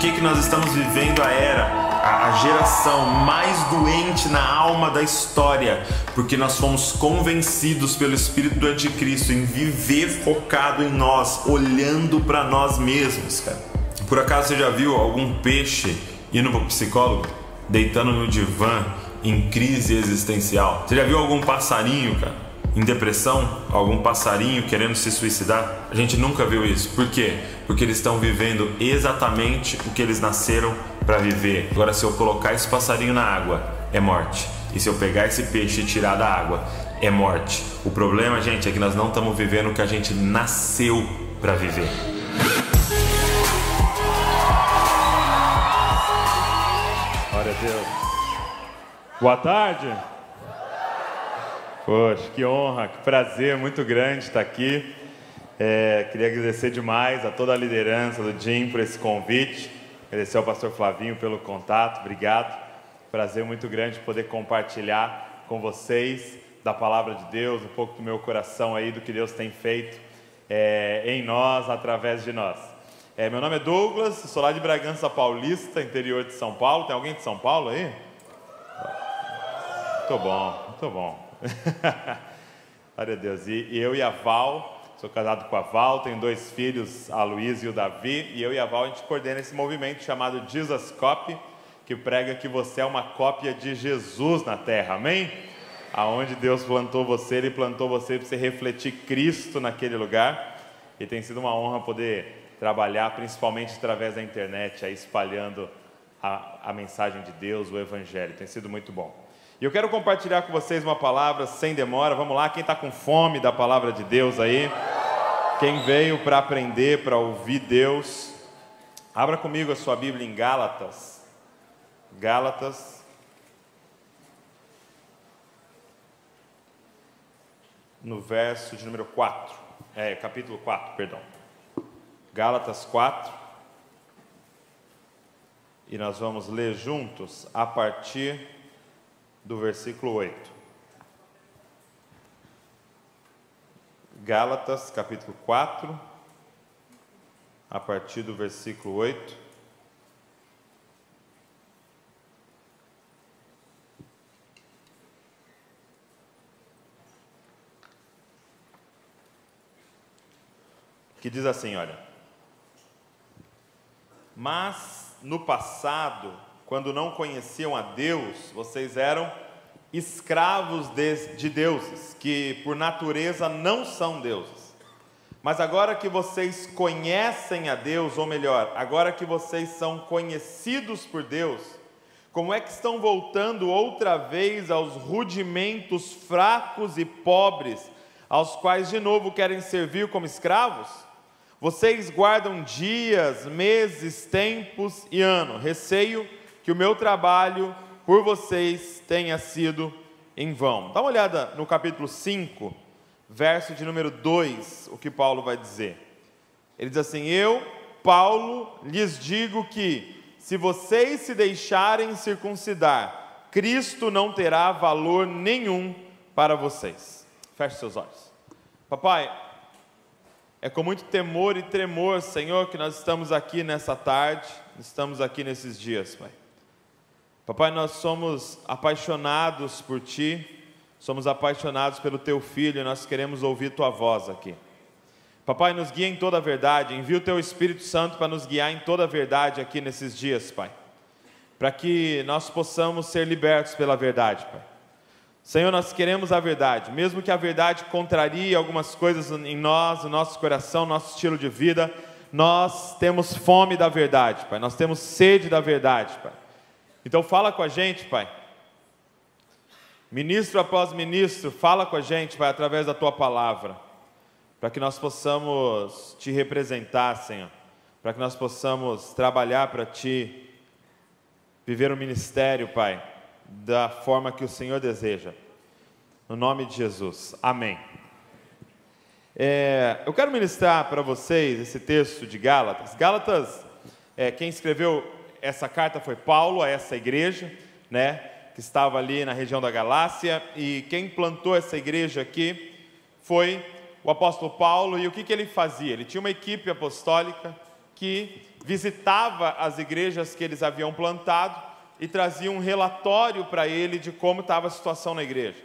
que nós estamos vivendo a geração mais doente na alma da história? Porque nós fomos convencidos pelo Espírito do Anticristo em viver focado em nós, olhando para nós mesmos, cara. Por acaso você já viu algum peixe indo para o psicólogo, deitando no divã, em crise existencial? Você já viu algum passarinho, cara, em depressão? Algum passarinho querendo se suicidar? A gente nunca viu isso. Por quê? Porque eles estão vivendo exatamente o que eles nasceram para viver. Agora, se eu colocar esse passarinho na água, é morte. E se eu pegar esse peixe e tirar da água, é morte. O problema, gente, é que nós não estamos vivendo o que a gente nasceu para viver. Glória a Deus. Boa tarde. Poxa, que honra, que prazer muito grande estar aqui. Queria agradecer demais a toda a liderança do Jim por esse convite. Agradecer ao pastor Flavinho pelo contato, obrigado. Prazer muito grande poder compartilhar com vocês da palavra de Deus, um pouco do meu coração aí, do que Deus tem feito em nós, através de nós. Meu nome é Douglas, sou lá de Bragança Paulista, interior de São Paulo. Tem alguém de São Paulo aí? Muito bom, muito bom. Glória a Deus. E eu e a Val, sou casado com a Val, tenho 2 filhos, a Luísa e o Davi, e eu e a Val a gente coordena esse movimento chamado Jesus Copy, que prega que você é uma cópia de Jesus na terra, amém? Aonde Deus plantou você, Ele plantou você para você refletir Cristo naquele lugar, e tem sido uma honra poder trabalhar, principalmente através da internet, aí espalhando a mensagem de Deus, o Evangelho, tem sido muito bom. E eu quero compartilhar com vocês uma palavra sem demora. Vamos lá, quem está com fome da palavra de Deus aí? Quem veio para aprender, para ouvir Deus? Abra comigo a sua Bíblia em Gálatas. Gálatas. No verso de número 4. Capítulo 4, perdão. Gálatas 4. E nós vamos ler juntos a partir do versículo 8. Gálatas, capítulo 4, a partir do versículo 8. Que diz assim, olha: mas no passado, quando não conheciam a Deus, vocês eram escravos de deuses, que por natureza não são deuses. Mas agora que vocês conhecem a Deus, ou melhor, agora que vocês são conhecidos por Deus, como é que estão voltando outra vez aos rudimentos fracos e pobres, aos quais de novo querem servir como escravos? Vocês guardam dias, meses, tempos e ano. Receio que o meu trabalho por vocês tenha sido em vão. Dá uma olhada no capítulo 5, verso de número 2, o que Paulo vai dizer. Ele diz assim: eu, Paulo, lhes digo que, se vocês se deixarem circuncidar, Cristo não terá valor nenhum para vocês. Feche seus olhos. Papai, é com muito temor e tremor, Senhor, que nós estamos aqui nessa tarde, estamos aqui nesses dias, Pai. Papai, nós somos apaixonados por Ti, somos apaixonados pelo Teu Filho, e nós queremos ouvir Tua voz aqui. Papai, nos guia em toda a verdade, envia o Teu Espírito Santo para nos guiar em toda a verdade aqui nesses dias, Pai, para que nós possamos ser libertos pela verdade, Pai. Senhor, nós queremos a verdade, mesmo que a verdade contrarie algumas coisas em nós, no nosso coração, nosso estilo de vida, nós temos fome da verdade, Pai, nós temos sede da verdade, Pai. Então fala com a gente, Pai. Ministro após ministro, fala com a gente, Pai, através da Tua palavra, para que nós possamos Te representar, Senhor, para que nós possamos trabalhar para Ti, viver o ministério, Pai, da forma que o Senhor deseja. No nome de Jesus. Amém. Eu quero ministrar para vocês esse texto de Gálatas. Gálatas, quem escreveu essa carta foi Paulo, a essa igreja, né, que estava ali na região da Galácia, e quem plantou essa igreja aqui foi o apóstolo Paulo. E o que ele fazia? Ele tinha uma equipe apostólica que visitava as igrejas que eles haviam plantado e trazia um relatório para ele de como estava a situação na igreja.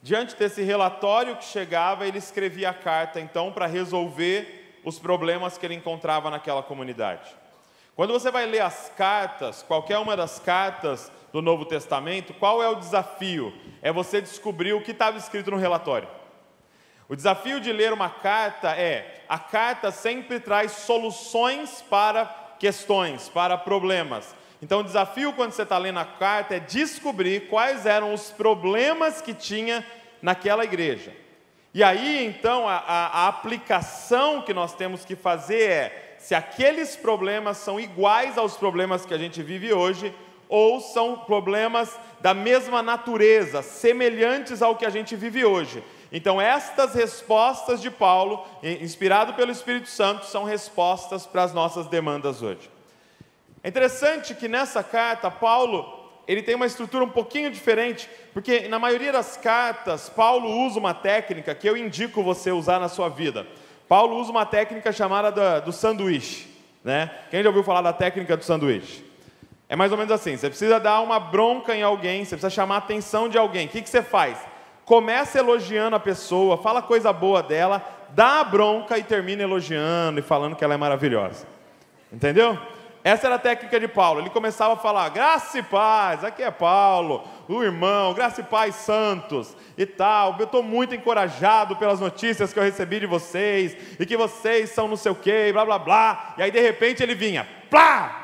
Diante desse relatório que chegava, ele escrevia a carta, então, para resolver os problemas que ele encontrava naquela comunidade. Quando você vai ler as cartas, qualquer uma das cartas do Novo Testamento, qual é o desafio? É você descobrir o que estava escrito no relatório. O desafio de ler uma carta a carta sempre traz soluções para questões, para problemas. Então o desafio quando você está lendo a carta é descobrir quais eram os problemas que tinha naquela igreja. E aí então a aplicação que nós temos que fazer se aqueles problemas são iguais aos problemas que a gente vive hoje, ou são problemas da mesma natureza, semelhantes ao que a gente vive hoje. Então estas respostas de Paulo, inspirado pelo Espírito Santo, são respostas para as nossas demandas hoje. É interessante que nessa carta, Paulo, ele tem uma estrutura um pouquinho diferente, porque na maioria das cartas, Paulo usa uma técnica que eu indico você usar na sua vida. Paulo usa uma técnica chamada do sanduíche, né? Quem já ouviu falar da técnica do sanduíche? É mais ou menos assim, você precisa dar uma bronca em alguém, você precisa chamar a atenção de alguém. O que você faz? Começa elogiando a pessoa, fala coisa boa dela, dá a bronca e termina elogiando e falando que ela é maravilhosa. Entendeu? Essa era a técnica de Paulo. Ele começava a falar, graça e paz, aqui é Paulo, o irmão, graça e paz santos e tal. Eu estou muito encorajado pelas notícias que eu recebi de vocês, e que vocês são não sei o que, blá blá blá. E aí de repente ele vinha, plá!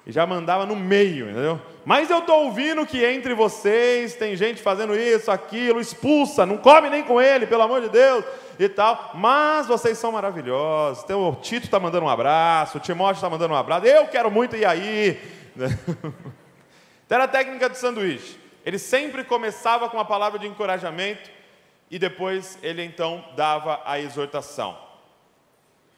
E já mandava no meio, entendeu? Mas eu estou ouvindo que entre vocês tem gente fazendo isso, aquilo, expulsa, não come nem com ele, pelo amor de Deus, e tal. Mas vocês são maravilhosos. Então, o Tito está mandando um abraço, o Timóteo está mandando um abraço, eu quero muito ir aí. Então era a técnica do sanduíche. Ele sempre começava com uma palavra de encorajamento e depois ele então dava a exortação.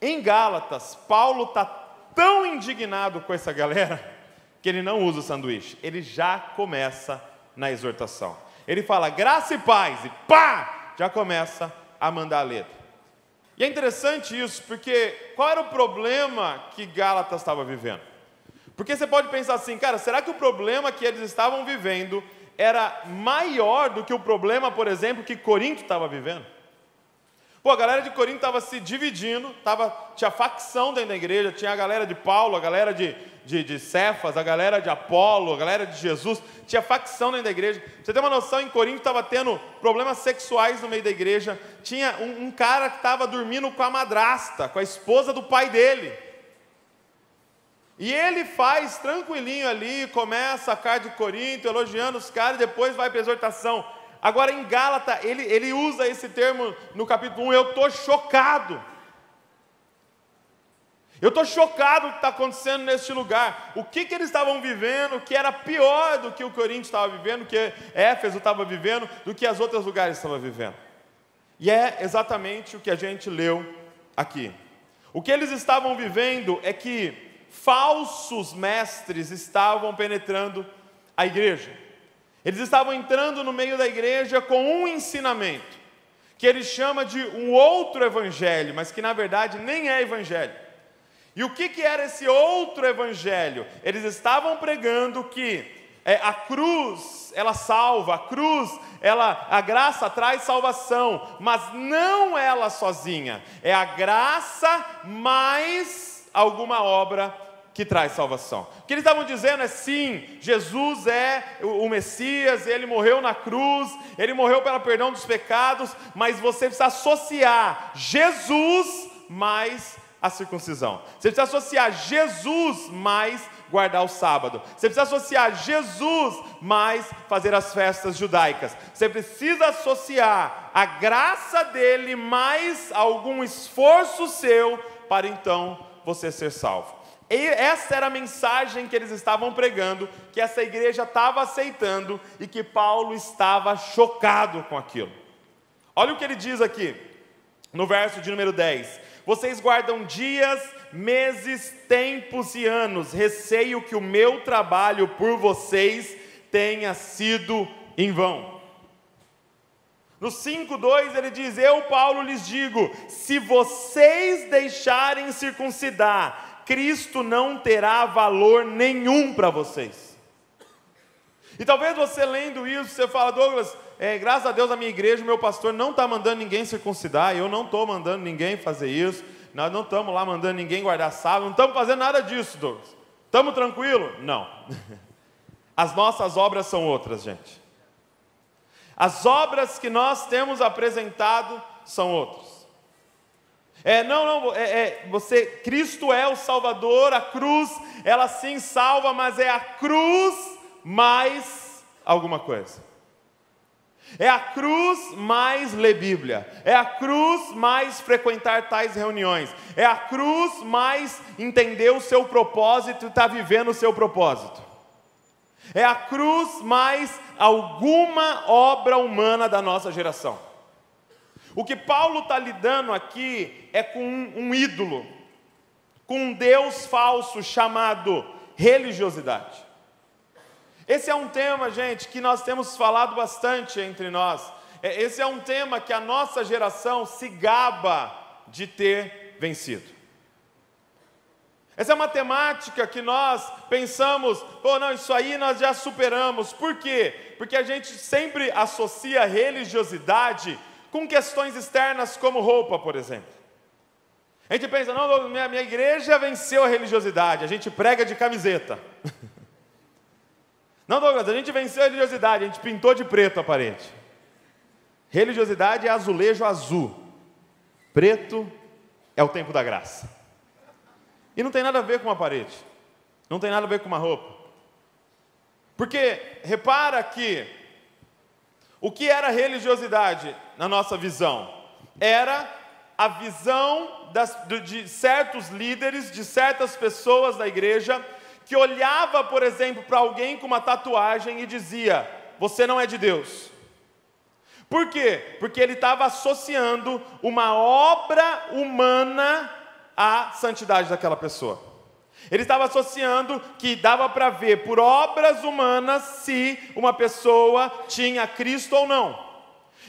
Em Gálatas, Paulo está tão indignado com essa galera que ele não usa o sanduíche, ele já começa na exortação. Ele fala graça e paz e pá, já começa a mandar a letra. E é interessante isso, porque qual era o problema que Gálatas estava vivendo? Porque você pode pensar assim, cara, será que o problema que eles estavam vivendo era maior do que o problema, por exemplo, que Corinto estava vivendo? Pô, a galera de Corinto estava se dividindo, tinha facção dentro da igreja, tinha a galera de Paulo, a galera de Cefas, a galera de Apolo, a galera de Jesus, tinha facção dentro da igreja. Pra você ter uma noção, em Corinto estava tendo problemas sexuais no meio da igreja, tinha um cara que estava dormindo com a madrasta, com a esposa do pai dele. E ele faz tranquilinho ali, começa a carta de Corinto, elogiando os caras, e depois vai para a exortação. Agora em Gálatas, ele usa esse termo no capítulo 1, eu estou chocado. Eu estou chocado com o que está acontecendo neste lugar. O que eles estavam vivendo que era pior do que o Corinto estava vivendo, que Éfeso estava vivendo, do que as outros lugares estavam vivendo. E é exatamente o que a gente leu aqui. O que eles estavam vivendo é que falsos mestres estavam penetrando a igreja. Eles estavam entrando no meio da igreja com um ensinamento, que ele chama de um outro evangelho, mas que na verdade nem é evangelho. E o que era esse outro evangelho? Eles estavam pregando que a cruz, ela salva, a graça traz salvação, mas não ela sozinha, é a graça mais alguma obra que traz salvação. O que eles estavam dizendo é sim, Jesus é o Messias, ele morreu na cruz, ele morreu pelo perdão dos pecados, mas você precisa associar Jesus mais a circuncisão. Você precisa associar Jesus mais guardar o sábado. Você precisa associar Jesus mais fazer as festas judaicas. Você precisa associar a graça dele mais algum esforço seu para então você ser salvo. E essa era a mensagem que eles estavam pregando, que essa igreja estava aceitando e que Paulo estava chocado com aquilo. Olha o que ele diz aqui, no verso de número 10. Vocês guardam dias, meses, tempos e anos, receio que o meu trabalho por vocês tenha sido em vão. No 5:2 ele diz, eu, Paulo, lhes digo, se vocês deixarem circuncidar, Cristo não terá valor nenhum para vocês. E talvez você lendo isso, você fala: Douglas, graças a Deus a minha igreja, o meu pastor não está mandando ninguém circuncidar, eu não estou mandando ninguém fazer isso, nós não estamos lá mandando ninguém guardar sábado, não estamos fazendo nada disso, Douglas. Estamos tranquilos? Não. As nossas obras são outras, gente. As obras que nós temos apresentado são outras. Cristo é o Salvador, a cruz, ela sim salva, mas é a cruz mais alguma coisa. É a cruz mais ler Bíblia, é a cruz mais frequentar tais reuniões, é a cruz mais entender o seu propósito e estar vivendo o seu propósito. É a cruz mais alguma obra humana da nossa geração. O que Paulo está lidando aqui é com um ídolo, com um Deus falso chamado religiosidade. Esse é um tema, gente, que nós temos falado bastante entre nós. Esse é um tema que a nossa geração se gaba de ter vencido. Essa é uma temática que nós pensamos: não, isso aí nós já superamos. Por quê? Porque a gente sempre associa religiosidade com questões externas como roupa, por exemplo. A gente pensa: não, minha igreja venceu a religiosidade, a gente prega de camiseta. Não, Douglas, a gente venceu a religiosidade, a gente pintou de preto a parede. Religiosidade é azulejo azul, preto é o tempo da graça. E não tem nada a ver com uma parede, não tem nada a ver com uma roupa. Porque repara que o que era religiosidade na nossa visão? Era a visão de certos líderes, de certas pessoas da igreja, que olhava, por exemplo, para alguém com uma tatuagem e dizia: você não é de Deus. Por quê? Porque ele estava associando uma obra humana à santidade daquela pessoa. Ele estava associando que dava para ver por obras humanas se uma pessoa tinha Cristo ou não.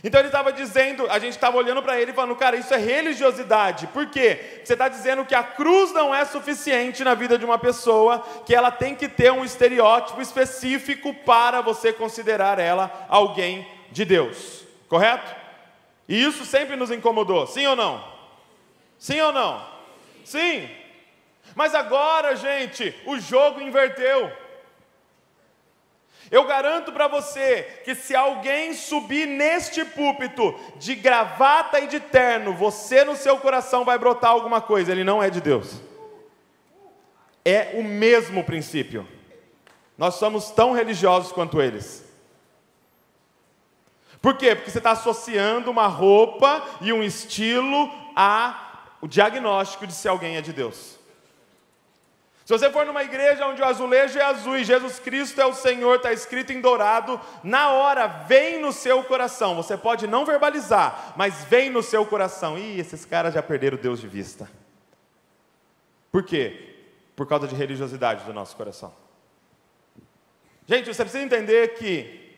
Então ele estava dizendo, a gente estava olhando para ele e falando: cara, isso é religiosidade. Por quê? Você está dizendo que a cruz não é suficiente na vida de uma pessoa, que ela tem que ter um estereótipo específico para você considerar ela alguém de Deus. Correto? E isso sempre nos incomodou, sim ou não? Sim ou não? Sim. Mas agora, gente, o jogo inverteu. Eu garanto para você que se alguém subir neste púlpito de gravata e de terno, você no seu coração vai brotar alguma coisa, ele não é de Deus. É o mesmo princípio. Nós somos tão religiosos quanto eles. Por quê? Porque você está associando uma roupa e um estilo ao diagnóstico de se alguém é de Deus. Se você for numa igreja onde o azulejo é azul e Jesus Cristo é o Senhor, está escrito em dourado, na hora vem no seu coração. Você pode não verbalizar, mas vem no seu coração: ih, esses caras já perderam Deus de vista. Por quê? Por causa de religiosidade do nosso coração. Gente, você precisa entender que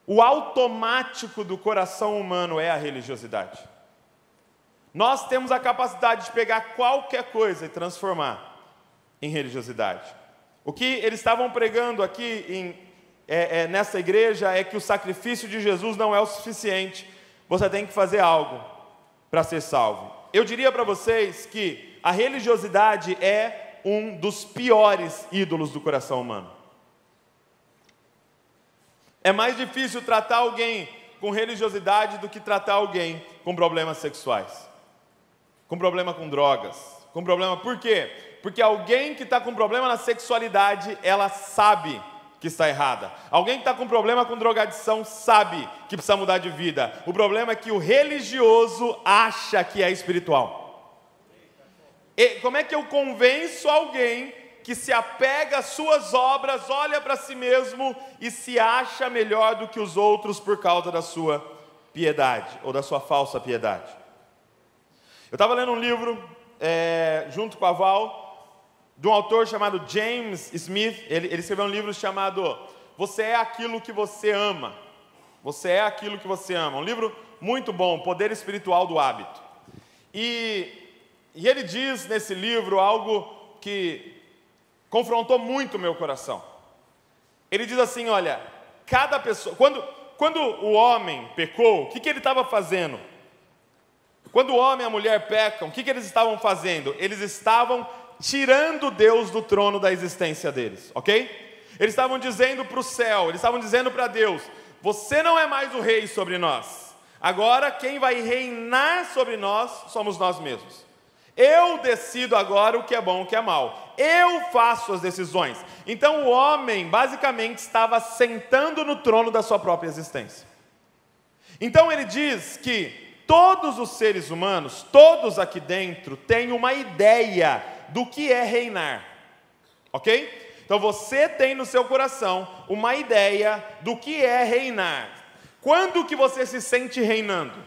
o automático do coração humano é a religiosidade. Nós temos a capacidade de pegar qualquer coisa e transformar em religiosidade. O que eles estavam pregando aqui nessa igreja é que o sacrifício de Jesus não é o suficiente, você tem que fazer algo para ser salvo. Eu diria para vocês que a religiosidade é um dos piores ídolos do coração humano. É mais difícil tratar alguém com religiosidade do que tratar alguém com problemas sexuais, com problema com drogas, com problema... Por quê? Porque alguém que está com problema na sexualidade, ela sabe que está errada. Alguém que está com problema com drogadição sabe que precisa mudar de vida. O problema é que o religioso acha que é espiritual. E como é que eu convenço alguém que se apega às suas obras, olha para si mesmo e se acha melhor do que os outros por causa da sua piedade, ou da sua falsa piedade? Eu estava lendo um livro, junto com a Val, de um autor chamado James Smith. Ele escreveu um livro chamado Você é Aquilo que Você Ama. Você é Aquilo que Você Ama. Um livro muito bom, Poder Espiritual do Hábito. E ele diz nesse livro algo que confrontou muito o meu coração. Ele diz assim, olha, cada pessoa... Quando o homem pecou, o que ele estava fazendo? Quando o homem e a mulher pecam, o que eles estavam fazendo? Eles estavam tirando Deus do trono da existência deles, ok? Eles estavam dizendo para o céu, eles estavam dizendo para Deus, você não é mais o rei sobre nós. Agora quem vai reinar sobre nós somos nós mesmos. Eu decido agora o que é bom e o que é mal. Eu faço as decisões. Então o homem basicamente estava sentando no trono da sua própria existência. Então ele diz que todos os seres humanos, todos aqui dentro, têm uma ideia do que é reinar. Ok? Então você tem no seu coração uma ideia do que é reinar. Quando que você se sente reinando?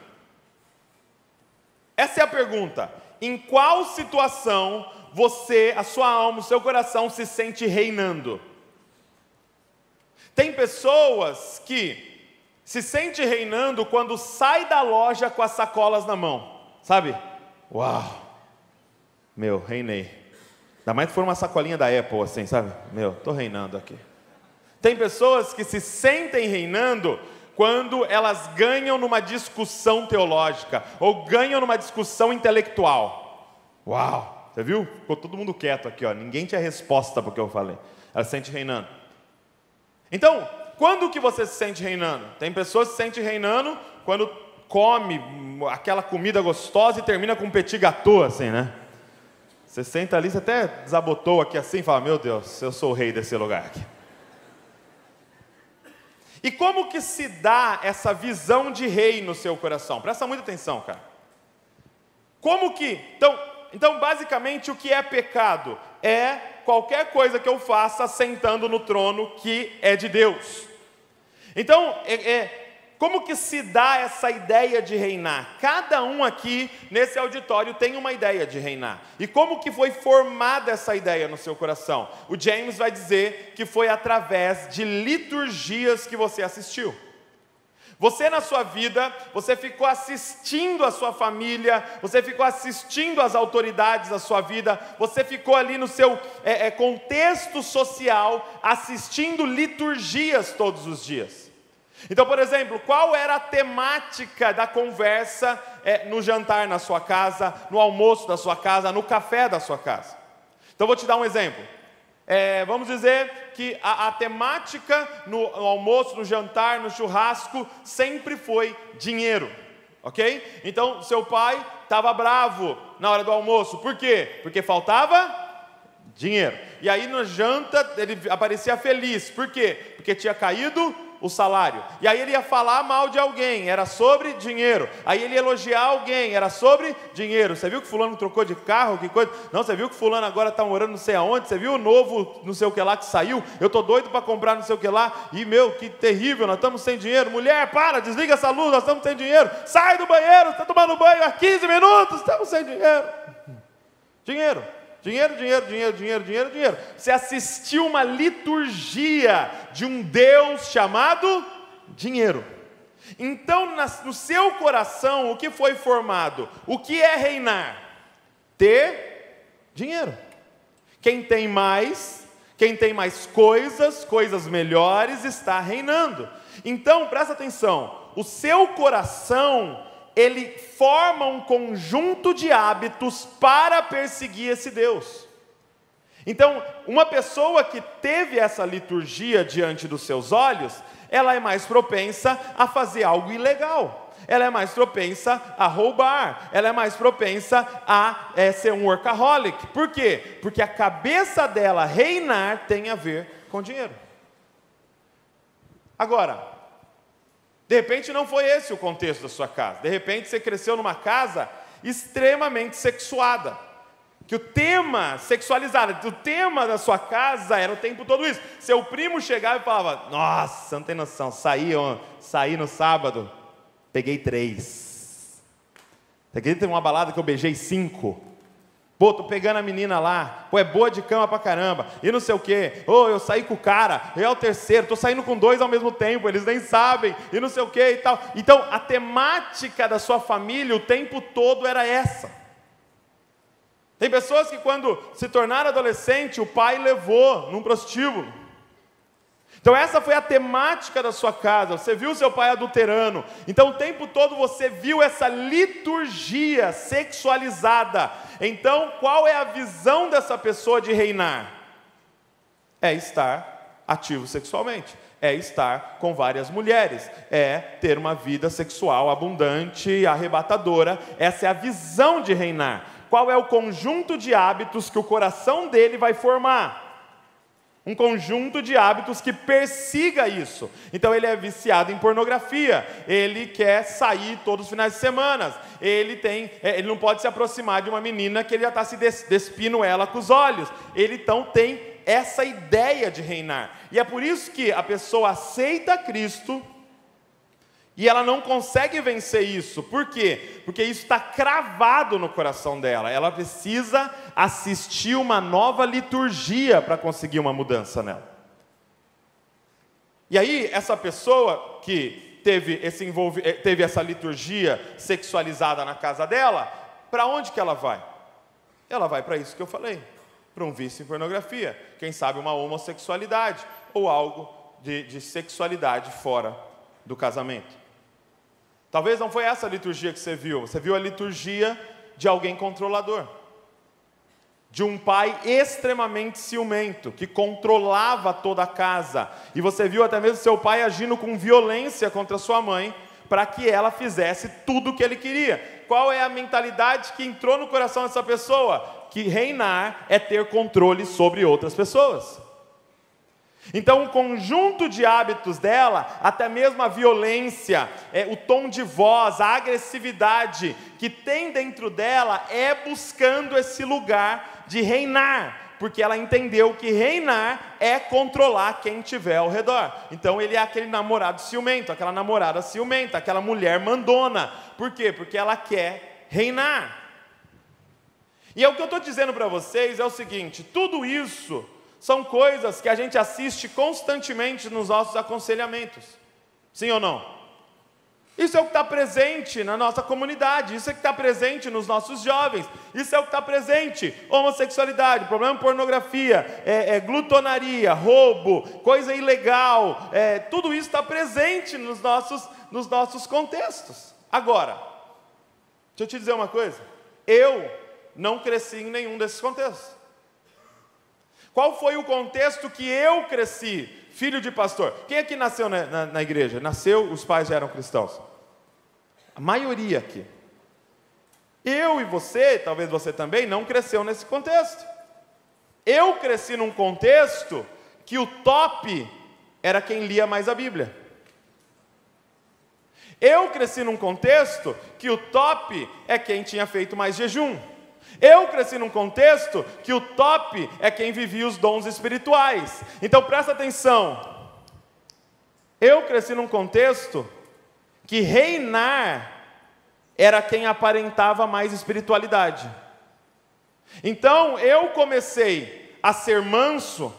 Essa é a pergunta. Em qual situação você, a sua alma, o seu coração se sente reinando? Tem pessoas que se sente reinando quando sai da loja com as sacolas na mão, sabe? Uau! Meu, reinei. Ainda mais que for uma sacolinha da Apple assim, sabe? Meu, tô reinando aqui. Tem pessoas que se sentem reinando quando elas ganham numa discussão teológica, ou ganham numa discussão intelectual. Uau! Você viu? Ficou todo mundo quieto aqui, ó. Ninguém tinha resposta para o que eu falei. Ela se sente reinando. Então, quando que você se sente reinando? Tem pessoas que se sentem reinando quando come aquela comida gostosa e termina com um petit gâteau, assim, né? Você senta ali, você até desabotou aqui assim e fala, meu Deus, eu sou o rei desse lugar aqui. E como que se dá essa visão de rei no seu coração? Presta muita atenção, cara. Como que... Então, basicamente, o que é pecado? É qualquer coisa que eu faça sentando no trono que é de Deus. Então, como que se dá essa ideia de reinar? Cada um aqui nesse auditório tem uma ideia de reinar. E como que foi formada essa ideia no seu coração? O James vai dizer que foi através de liturgias que você assistiu. Você na sua vida, você ficou assistindo a sua família, você ficou assistindo as autoridades da sua vida, você ficou ali no seu contexto social, assistindo liturgias todos os dias. Então, por exemplo, qual era a temática da conversa no jantar na sua casa, no almoço da sua casa, no café da sua casa? Então, vou te dar um exemplo. Vamos dizer que a temática no almoço, no jantar, no churrasco, sempre foi dinheiro, ok? Então, seu pai estava bravo na hora do almoço. Por quê? Porque faltava dinheiro. E aí, na janta, ele aparecia feliz. Por quê? Porque tinha caído o salário. E aí ele ia falar mal de alguém, era sobre dinheiro. Aí ele ia elogiar alguém, era sobre dinheiro. Você viu que fulano trocou de carro, que coisa? Não, você viu que fulano agora está morando não sei aonde? Você viu o novo não sei o que lá que saiu? Eu tô doido para comprar não sei o que lá. E meu, que terrível, nós estamos sem dinheiro. Mulher, para, desliga essa luz, nós estamos sem dinheiro. Sai do banheiro, está tomando banho há 15 minutos, estamos sem dinheiro. Dinheiro. Dinheiro, dinheiro, dinheiro, dinheiro, dinheiro, dinheiro. Você assistiu uma liturgia de um Deus chamado dinheiro. Então, no seu coração, o que foi formado? O que é reinar? Ter dinheiro. Quem tem mais coisas melhores, está reinando. Então, presta atenção. O seu coração, ele forma um conjunto de hábitos para perseguir esse Deus. Então, uma pessoa que teve essa liturgia diante dos seus olhos, ela é mais propensa a fazer algo ilegal. Ela é mais propensa a roubar. Ela é mais propensa a ser um workaholic. Por quê? Porque a cabeça dela reinar tem a ver com dinheiro. Agora, de repente não foi esse o contexto da sua casa. De repente você cresceu numa casa extremamente sexuada. Que o tema sexualizado, o tema da sua casa era o tempo todo isso. Seu primo chegava e falava, nossa, não tem noção, saí no sábado, peguei 3. Você acredita em uma balada que eu beijei 5? Pô, tô pegando a menina lá, pô, é boa de cama pra caramba, e não sei o quê, eu saí com o cara, eu é o terceiro, tô saindo com 2 ao mesmo tempo, eles nem sabem, e não sei o quê e tal. Então, a temática da sua família o tempo todo era essa. Tem pessoas que quando se tornaram adolescente, o pai levou num prostíbulo. Então essa foi a temática da sua casa, você viu seu pai adulterando, então o tempo todo você viu essa liturgia sexualizada. Então qual é a visão dessa pessoa de reinar? É estar ativo sexualmente, é estar com várias mulheres, é ter uma vida sexual abundante, arrebatadora. Essa é a visão de reinar. Qual é o conjunto de hábitos que o coração dele vai formar? Um conjunto de hábitos que persiga isso. Então ele é viciado em pornografia, ele quer sair todos os finais de semana, ele não pode se aproximar de uma menina que ele já está se despindo ela com os olhos. Ele então tem essa ideia de reinar. E é por isso que a pessoa aceita Cristo e ela não consegue vencer isso. Por quê? Porque isso está cravado no coração dela. Ela precisa assistir uma nova liturgia para conseguir uma mudança nela. E aí, essa pessoa que teve essa liturgia sexualizada na casa dela, para onde que ela vai? Ela vai para isso que eu falei, para um vício em pornografia, quem sabe uma homossexualidade, ou algo de sexualidade fora do casamento. Talvez não foi essa a liturgia que você viu a liturgia de alguém controlador, de um pai extremamente ciumento, que controlava toda a casa, e você viu até mesmo seu pai agindo com violência contra sua mãe, para que ela fizesse tudo o que ele queria. Qual é a mentalidade que entrou no coração dessa pessoa? Que reinar é ter controle sobre outras pessoas. Então, o conjunto de hábitos dela, até mesmo a violência, o tom de voz, a agressividade que tem dentro dela, é buscando esse lugar de reinar, porque ela entendeu que reinar é controlar quem tiver ao redor. Então ele é aquele namorado ciumento, aquela namorada ciumenta, aquela mulher mandona. Por quê? Porque ela quer reinar. E o que eu estou dizendo para vocês é o seguinte: tudo isso são coisas que a gente assiste constantemente nos nossos aconselhamentos. Sim ou não? Isso é o que está presente na nossa comunidade, isso é o que está presente nos nossos jovens, isso é o que está presente: homossexualidade, problema de pornografia, glutonaria, roubo, coisa ilegal, tudo isso está presente nos nossos contextos. Agora, deixa eu te dizer uma coisa: eu não cresci em nenhum desses contextos. Qual foi o contexto que eu cresci? Filho de pastor. Quem aqui nasceu na igreja? Nasceu, os pais já eram cristãos? A maioria aqui. Eu e você, talvez você também, não cresceu nesse contexto. Eu cresci num contexto que o top era quem lia mais a Bíblia. Eu cresci num contexto que o top é quem tinha feito mais jejum. Eu cresci num contexto que o top é quem vivia os dons espirituais. Então presta atenção. Eu cresci num contexto que reinar era quem aparentava mais espiritualidade. Então eu comecei a ser manso,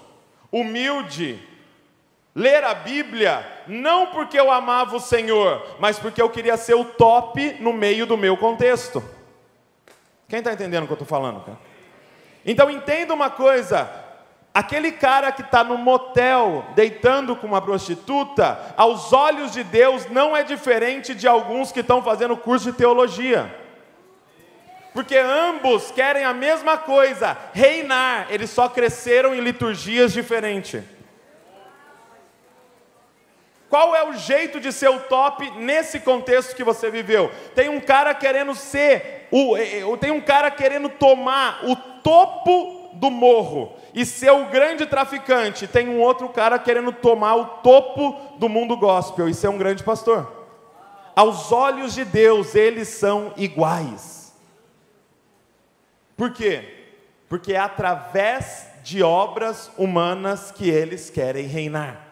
humilde, ler a Bíblia, não porque eu amava o Senhor, mas porque eu queria ser o top no meio do meu contexto. Quem está entendendo o que eu estou falando, cara? Então entenda uma coisa: aquele cara que está no motel deitando com uma prostituta, aos olhos de Deus não é diferente de alguns que estão fazendo curso de teologia, porque ambos querem a mesma coisa, reinar, eles só cresceram em liturgias diferentes. Qual é o jeito de ser o top nesse contexto que você viveu? Tem um cara querendo tem um cara querendo tomar o topo do morro e ser o grande traficante. Tem um outro cara querendo tomar o topo do mundo gospel e ser um grande pastor. Aos olhos de Deus, eles são iguais. Por quê? Porque é através de obras humanas que eles querem reinar.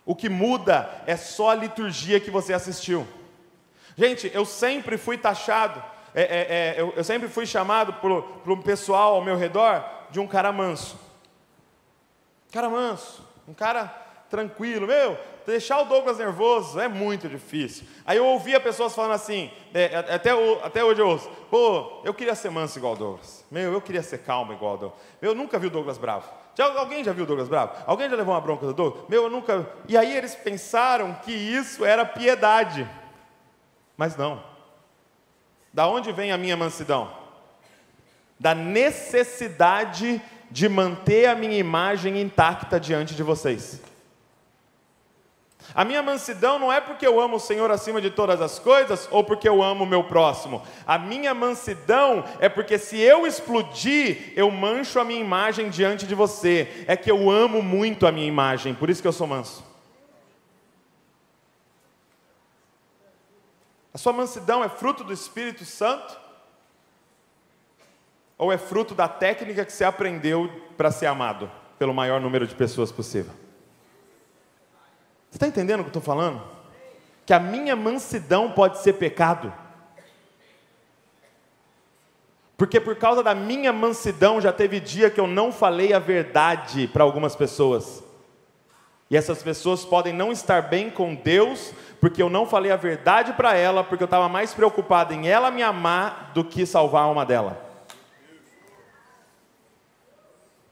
O que muda é só a liturgia que você assistiu. Gente, eu sempre fui taxado, eu sempre fui chamado por um pessoal ao meu redor de um cara manso. Cara manso, um cara tranquilo. Deixar o Douglas nervoso é muito difícil. Aí eu ouvia pessoas falando assim, até hoje eu ouço, pô, eu queria ser manso igual o Douglas. Eu queria ser calmo igual o Douglas. Eu nunca vi o Douglas bravo. Alguém já viu o Douglas bravo? Alguém já levou uma bronca do Douglas? Eu nunca. E aí eles pensaram que isso era piedade. Mas não. Da onde vem a minha mansidão? Da necessidade de manter a minha imagem intacta diante de vocês. A minha mansidão não é porque eu amo o Senhor acima de todas as coisas, ou porque eu amo o meu próximo. A minha mansidão é porque se eu explodir, eu mancho a minha imagem diante de você. É que eu amo muito a minha imagem, por isso que eu sou manso. A sua mansidão é fruto do Espírito Santo? Ou é fruto da técnica que você aprendeu para ser amado pelo maior número de pessoas possível? Você está entendendo o que eu estou falando? Que a minha mansidão pode ser pecado. Porque por causa da minha mansidão já teve dia que eu não falei a verdade para algumas pessoas. E essas pessoas podem não estar bem com Deus, porque eu não falei a verdade para ela, porque eu estava mais preocupado em ela me amar do que salvar a alma dela.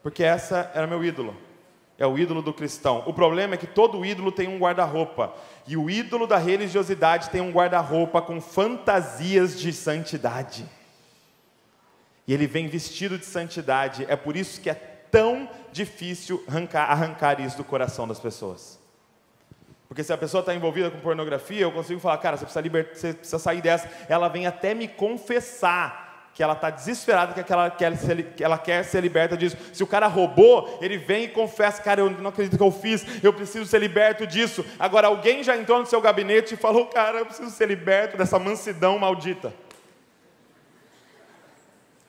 Porque essa era meu ídolo. É o ídolo do cristão. O problema é que todo ídolo tem um guarda-roupa. E o ídolo da religiosidade tem um guarda-roupa com fantasias de santidade. E ele vem vestido de santidade. É por isso que é tão difícil arrancar isso do coração das pessoas. Porque se a pessoa está envolvida com pornografia, eu consigo falar, cara, você precisa sair dessa. Ela vem até me confessar que ela está desesperada, que ela quer ser liberta disso. Se o cara roubou, ele vem e confessa, cara, eu não acredito que eu fiz, eu preciso ser liberto disso. Agora, alguém já entrou no seu gabinete e falou, cara, eu preciso ser liberto dessa mansidão maldita.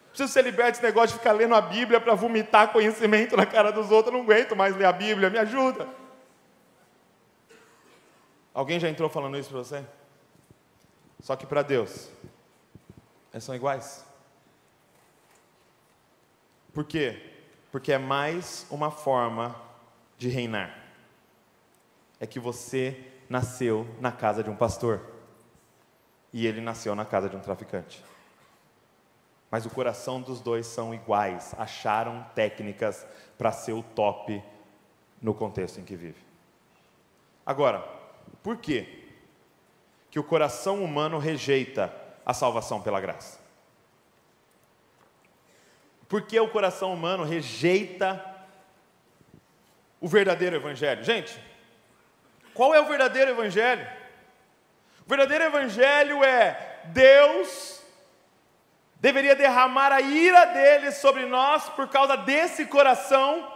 Preciso ser liberto desse negócio de ficar lendo a Bíblia para vomitar conhecimento na cara dos outros, eu não aguento mais ler a Bíblia, me ajuda. Alguém já entrou falando isso para você? Só que para Deus, eles são iguais. Por quê? Porque é mais uma forma de reinar. É que você nasceu na casa de um pastor. E ele nasceu na casa de um traficante. Mas o coração dos dois são iguais. Acharam técnicas para ser o top no contexto em que vive. Agora, por quê que o coração humano rejeita a salvação pela graça? Por que o coração humano rejeita o verdadeiro evangelho? Gente, qual é o verdadeiro evangelho? O verdadeiro evangelho é Deus deveria derramar a ira dele sobre nós por causa desse coração,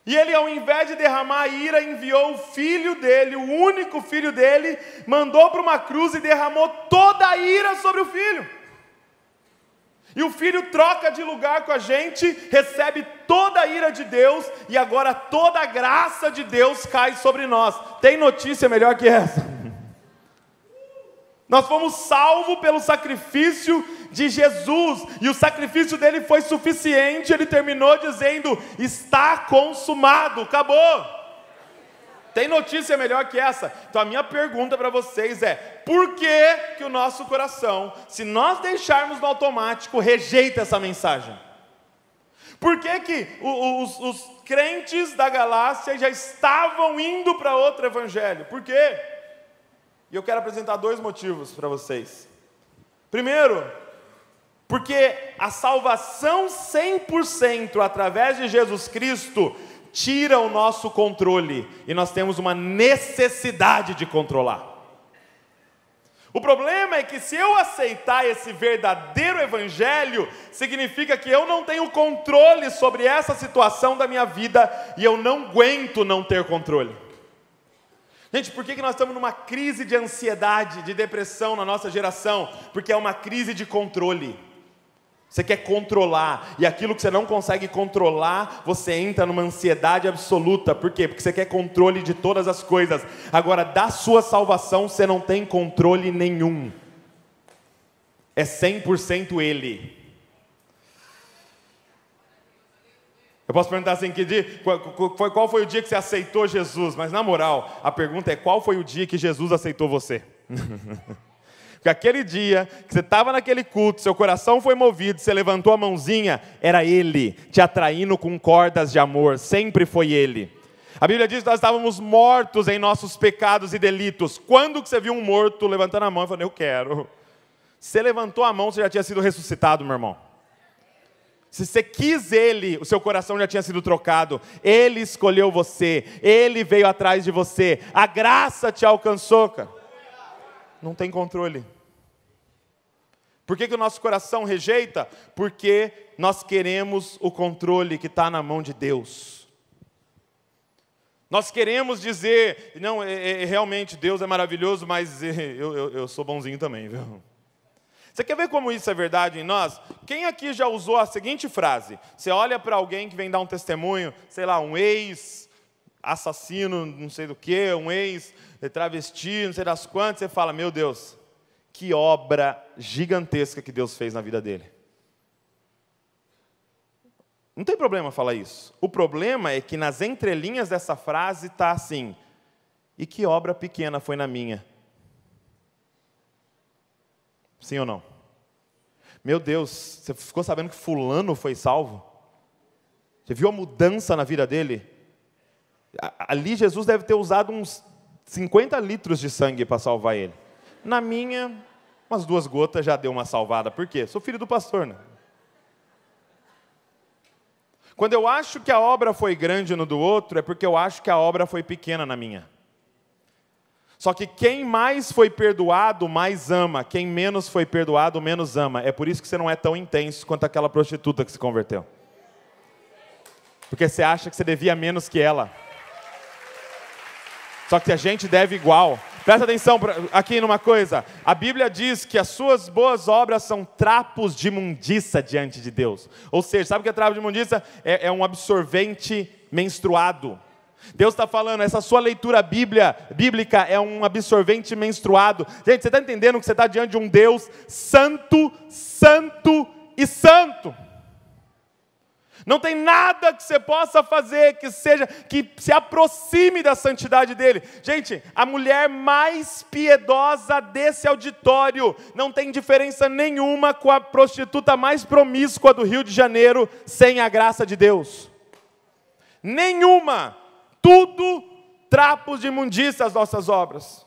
e ele, ao invés de derramar a ira, enviou o filho dele, o único filho dele, mandou para uma cruz e derramou toda a ira sobre o filho. E o filho troca de lugar com a gente, recebe toda a ira de Deus, e agora toda a graça de Deus cai sobre nós. Tem notícia melhor que essa? Nós fomos salvos pelo sacrifício de Jesus, e o sacrifício dele foi suficiente. Ele terminou dizendo, está consumado, acabou. Tem notícia melhor que essa? Então a minha pergunta para vocês é, por que o nosso coração, se nós deixarmos no automático, rejeita essa mensagem? Por que os crentes da Galácia já estavam indo para outro evangelho? Por quê? E eu quero apresentar 2 motivos para vocês. Primeiro, porque a salvação 100% através de Jesus Cristo tira o nosso controle, e nós temos uma necessidade de controlar. O problema é que se eu aceitar esse verdadeiro evangelho, significa que eu não tenho controle sobre essa situação da minha vida, e eu não aguento não ter controle. Gente, por que nós estamos numa crise de ansiedade, de depressão na nossa geração? Porque é uma crise de controle. Você quer controlar, e aquilo que você não consegue controlar, você entra numa ansiedade absoluta. Por quê? Porque você quer controle de todas as coisas. Agora, da sua salvação, você não tem controle nenhum. É 100% Ele. Eu posso perguntar assim, qual foi o dia que você aceitou Jesus? Mas na moral, a pergunta é, qual foi o dia que Jesus aceitou você? Porque aquele dia que você estava naquele culto, seu coração foi movido, você levantou a mãozinha, era Ele te atraindo com cordas de amor, sempre foi Ele. A Bíblia diz que nós estávamos mortos em nossos pecados e delitos. Quando que você viu um morto levantando a mão e falando, eu quero? Você levantou a mão, você já tinha sido ressuscitado, meu irmão. Se você quis Ele, o seu coração já tinha sido trocado. Ele escolheu você, Ele veio atrás de você, a graça te alcançou, cara. Não tem controle. Por que o nosso coração rejeita? Porque nós queremos o controle que está na mão de Deus. Nós queremos dizer, não, realmente Deus é maravilhoso, mas eu sou bonzinho também, viu? Você quer ver como isso é verdade em nós? Quem aqui já usou a seguinte frase? Você olha para alguém que vem dar um testemunho, sei lá, um ex-assassino, não sei do que, um ex-travesti, não sei das quantas, você fala, meu Deus, que obra gigantesca que Deus fez na vida dele. Não tem problema falar isso. O problema é que nas entrelinhas dessa frase está assim, e que obra pequena foi na minha? Sim ou não? Meu Deus, você ficou sabendo que fulano foi salvo? Você viu a mudança na vida dele? Ali Jesus deve ter usado uns 50 litros de sangue para salvar ele. Na minha, umas 2 gotas já deu uma salvada. Por quê? Sou filho do pastor, né? Quando eu acho que a obra foi grande no do outro, é porque eu acho que a obra foi pequena na minha. Só que quem mais foi perdoado, mais ama. Quem menos foi perdoado, menos ama. É por isso que você não é tão intenso quanto aquela prostituta que se converteu. Porque você acha que você devia menos que ela. Só que a gente deve igual. Presta atenção aqui numa coisa. A Bíblia diz que as suas boas obras são trapos de imundícia diante de Deus. Ou seja, sabe o que é trapo de imundícia? É um absorvente menstruado. Deus está falando, essa sua leitura bíblica é um absorvente menstruado. Gente, você está entendendo que você está diante de um Deus santo, santo e santo. Não tem nada que você possa fazer que se aproxime da santidade dele. Gente, a mulher mais piedosa desse auditório não tem diferença nenhuma com a prostituta mais promíscua do Rio de Janeiro sem a graça de Deus. Nenhuma. Tudo trapos de imundícia as nossas obras.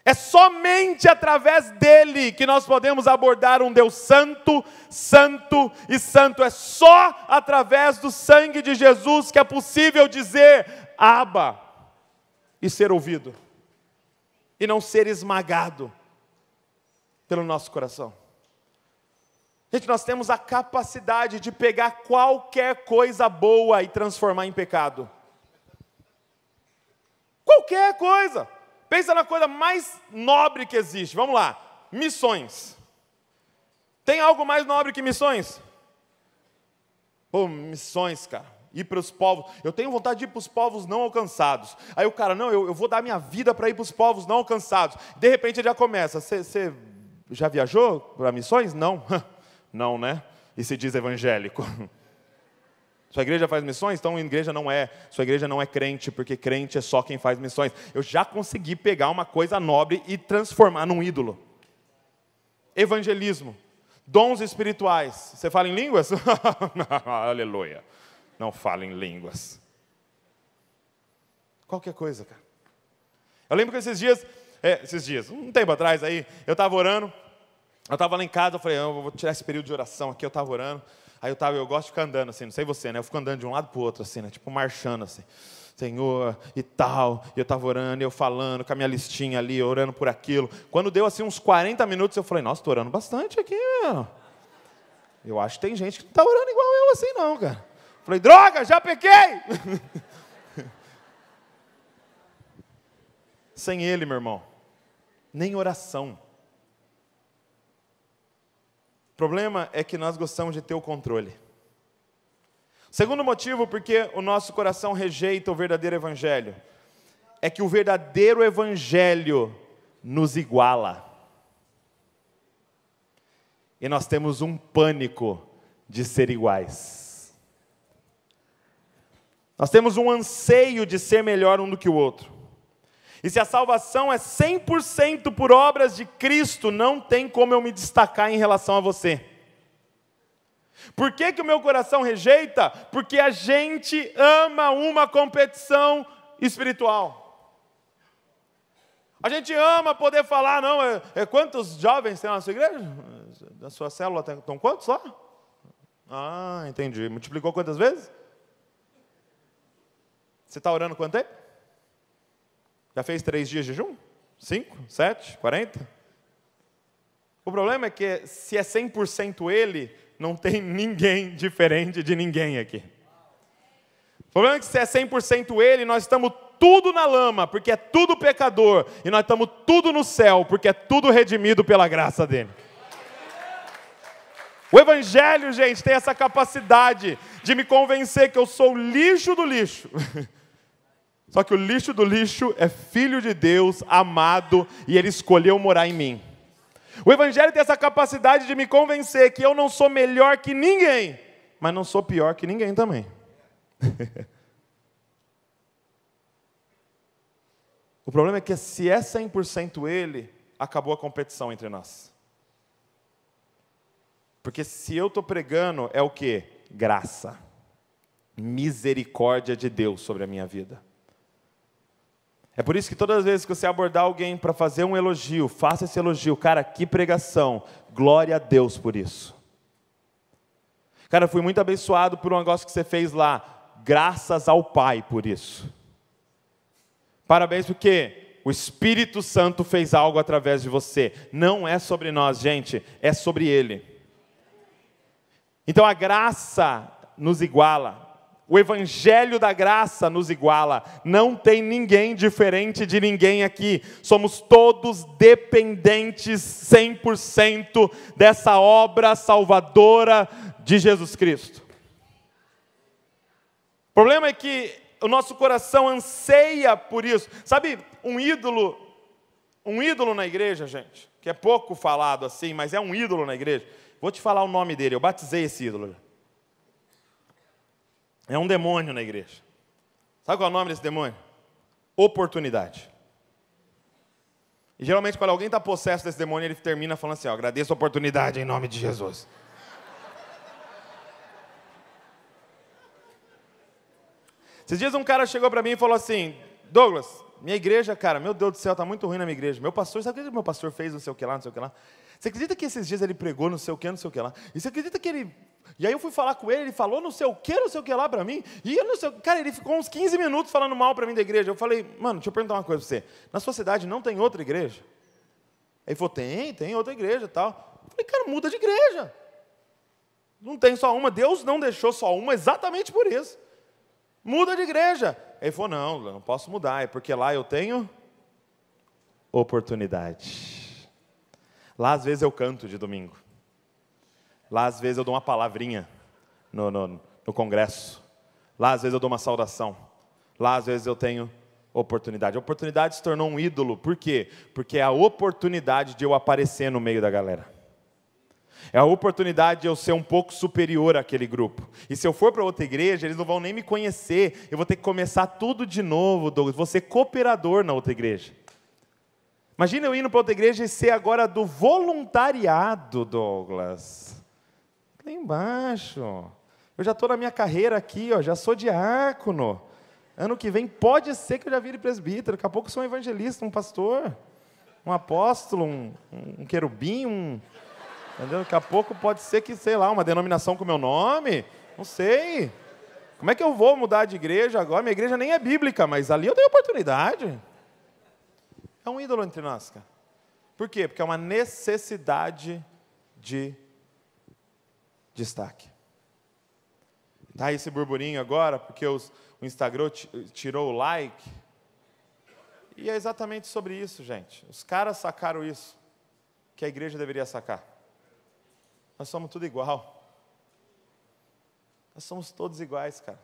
É somente através dele que nós podemos abordar um Deus santo, santo e santo. É só através do sangue de Jesus que é possível dizer Abba e ser ouvido. E não ser esmagado pelo nosso coração. Gente, nós temos a capacidade de pegar qualquer coisa boa e transformar em pecado. Qualquer coisa. Pensa na coisa mais nobre que existe. Vamos lá. Missões. Tem algo mais nobre que missões? Pô, missões, cara. Ir para os povos. Eu tenho vontade de ir para os povos não alcançados. Aí o cara, não, eu vou dar minha vida para ir para os povos não alcançados. De repente ele já começa. Você já viajou para missões? Não. Não, né? E se diz evangélico. Sua igreja faz missões? Então igreja não é. Sua igreja não é crente, porque crente é só quem faz missões. Eu já consegui pegar uma coisa nobre e transformar num ídolo. Evangelismo. Dons espirituais. Você fala em línguas? Aleluia. Não fala em línguas. Qualquer coisa, cara. Eu lembro que esses dias, um tempo atrás aí, eu estava orando. Eu estava lá em casa, eu falei, eu vou tirar esse período de oração aqui, eu estava orando. Aí eu gosto de ficar andando assim, não sei você, né? Eu fico andando de um lado para o outro assim, né? Tipo marchando assim. Senhor, e tal. E eu estava orando, eu falando com a minha listinha ali, orando por aquilo. Quando deu assim uns 40 minutos, eu falei, nossa, estou orando bastante aqui, meu. Eu acho que tem gente que não está orando igual eu assim não, cara. Falei, droga, já pequei! Sem ele, meu irmão, nem oração. O problema é que nós gostamos de ter o controle. Segundo motivo, porque o nosso coração rejeita o verdadeiro evangelho, é que o verdadeiro evangelho nos iguala. E nós temos um pânico de ser iguais. Nós temos um anseio de ser melhor um do que o outro. E se a salvação é 100% por obras de Cristo, não tem como eu me destacar em relação a você. Por que que o meu coração rejeita? Porque a gente ama uma competição espiritual. A gente ama poder falar, não, quantos jovens tem na sua igreja? Na sua célula estão quantos lá? Ah, entendi. Multiplicou quantas vezes? Você está orando quanto tempo? Já fez 3 dias de jejum? 5, 7, 40? O problema é que se é 100% ele, não tem ninguém diferente de ninguém aqui. O problema é que se é 100% ele, nós estamos tudo na lama, porque é tudo pecador, e nós estamos tudo no céu, porque é tudo redimido pela graça dele. O Evangelho, gente, tem essa capacidade de me convencer que eu sou o lixo do lixo. Só que o lixo do lixo é filho de Deus, amado, e Ele escolheu morar em mim. O Evangelho tem essa capacidade de me convencer que eu não sou melhor que ninguém, mas não sou pior que ninguém também. O problema é que se é 100% Ele, acabou a competição entre nós. Porque se eu estou pregando, é o quê? Graça. Misericórdia de Deus sobre a minha vida. É por isso que todas as vezes que você abordar alguém para fazer um elogio, faça esse elogio. Cara, que pregação. Glória a Deus por isso. Cara, eu fui muito abençoado por um negócio que você fez lá. Graças ao Pai por isso. Parabéns porque o Espírito Santo fez algo através de você. Não é sobre nós, gente. É sobre Ele. Então a graça nos iguala. O Evangelho da graça nos iguala. Não tem ninguém diferente de ninguém aqui. Somos todos dependentes 100% dessa obra salvadora de Jesus Cristo. O problema é que o nosso coração anseia por isso. Sabe, um ídolo na igreja, gente, que é pouco falado assim, mas é um ídolo na igreja. Vou te falar o nome dele, eu batizei esse ídolo. É um demônio na igreja. Sabe qual é o nome desse demônio? Oportunidade. E geralmente quando alguém está possesso desse demônio, ele termina falando assim, ó, agradeço a oportunidade em nome de Jesus. Esses dias um cara chegou para mim e falou assim, Douglas, minha igreja, cara, meu Deus do céu, está muito ruim na minha igreja. Meu pastor, sabe o que meu pastor fez, não sei o que lá, não sei o que lá? Você acredita que esses dias ele pregou não sei o que lá? E você acredita que ele... E aí eu fui falar com ele, ele falou não sei o que lá para mim. E eu não sei... Cara, ele ficou uns 15 minutos falando mal para mim da igreja. Eu falei, mano, deixa eu perguntar uma coisa para você. Na sua cidade não tem outra igreja? Aí ele falou, tem outra igreja e tal. Eu falei, cara, muda de igreja. Não tem só uma. Deus não deixou só uma exatamente por isso. Muda de igreja. Aí ele falou, não posso mudar. É porque lá eu tenho oportunidade. Lá às vezes eu canto de domingo. Lá às vezes eu dou uma palavrinha no congresso. Lá às vezes eu dou uma saudação. Lá às vezes eu tenho oportunidade. A oportunidade se tornou um ídolo. Por quê? Porque é a oportunidade de eu aparecer no meio da galera. É a oportunidade de eu ser um pouco superior àquele grupo. E se eu for para outra igreja, eles não vão nem me conhecer. Eu vou ter que começar tudo de novo, Douglas. Vou ser cooperador na outra igreja. Imagina eu indo para outra igreja e ser agora do voluntariado, Douglas. Lá embaixo. Eu já estou na minha carreira aqui, ó, já sou diácono. Ano que vem pode ser que eu já vire presbítero. Daqui a pouco eu sou um evangelista, um pastor, um apóstolo, um querubim, entendeu? Daqui a pouco pode ser que, sei lá, uma denominação com o meu nome. Não sei. Como é que eu vou mudar de igreja agora? Minha igreja nem é bíblica, mas ali eu tenho oportunidade. É um ídolo entre nós, cara. Por quê? Porque é uma necessidade de destaque. Tá esse burburinho agora, porque o Instagram tirou o like. E é exatamente sobre isso, gente. Os caras sacaram isso, que a igreja deveria sacar. Nós somos tudo igual. Nós somos todos iguais, cara.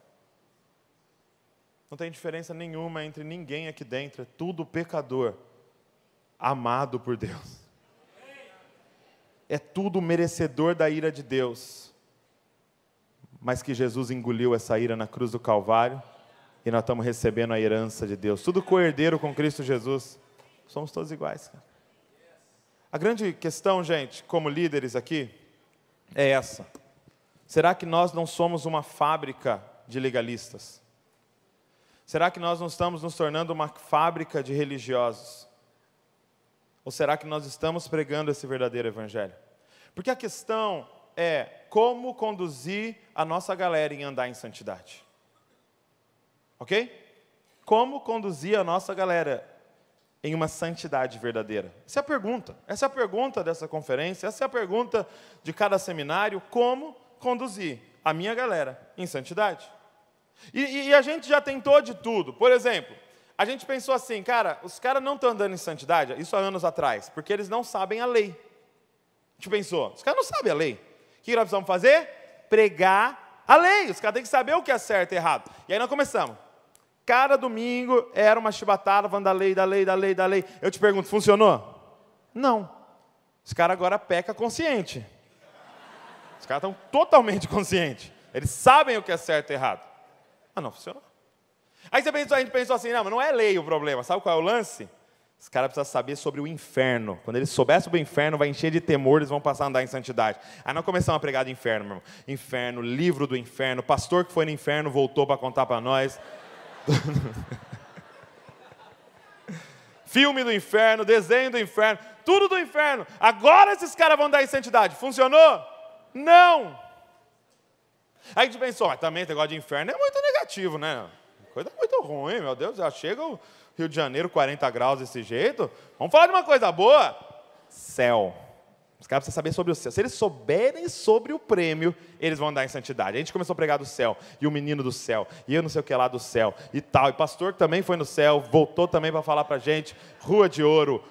Não tem diferença nenhuma entre ninguém aqui dentro. É tudo pecador, amado por Deus. É tudo merecedor da ira de Deus. Mas que Jesus engoliu essa ira na cruz do Calvário e nós estamos recebendo a herança de Deus. Tudo co-herdeiro com Cristo Jesus. Somos todos iguais, cara. A grande questão, gente, como líderes aqui, é essa. Será que nós não somos uma fábrica de legalistas? Será que nós não estamos nos tornando uma fábrica de religiosos? Ou será que nós estamos pregando esse verdadeiro evangelho? Porque a questão é como conduzir a nossa galera em andar em santidade. Ok? Como conduzir a nossa galera em uma santidade verdadeira? Essa é a pergunta. Essa é a pergunta dessa conferência, essa é a pergunta de cada seminário. Como conduzir a minha galera em santidade? E a gente já tentou de tudo. Por exemplo, a gente pensou assim, cara, os caras não estão andando em santidade, isso há anos atrás, porque eles não sabem a lei. A gente pensou, os caras não sabem a lei. O que nós precisamos fazer? Pregar a lei. Os caras têm que saber o que é certo e errado. E aí nós começamos. Cada domingo era uma chibatada, falando da lei, da lei, da lei, da lei. Eu te pergunto, funcionou? Não. Os caras agora pecam consciente. Os caras estão totalmente conscientes. Eles sabem o que é certo e errado. Mas não funcionou. Aí a gente pensou assim, não, mas não é lei o problema. Sabe qual é o lance? Os caras precisam saber sobre o inferno. Quando eles souberem sobre o inferno, vai encher de temor, eles vão passar a andar em santidade. Aí nós começamos a pregar do inferno, meu irmão. Inferno, livro do inferno, pastor que foi no inferno voltou para contar para nós. Filme do inferno, desenho do inferno, tudo do inferno. Agora esses caras vão andar em santidade. Funcionou? Não. Aí a gente pensou, mas também esse negócio de inferno é muito negativo, né? Coisa muito ruim, meu Deus, já chega o Rio de Janeiro, 40 graus desse jeito. Vamos falar de uma coisa boa? Céu. Os caras precisam saber sobre o céu. Se eles souberem sobre o prêmio, eles vão andar em santidade. A gente começou a pregar do céu, e o menino do céu, e eu não sei o que lá do céu, e tal. E pastor que também foi no céu, voltou também para falar para a gente, rua de ouro,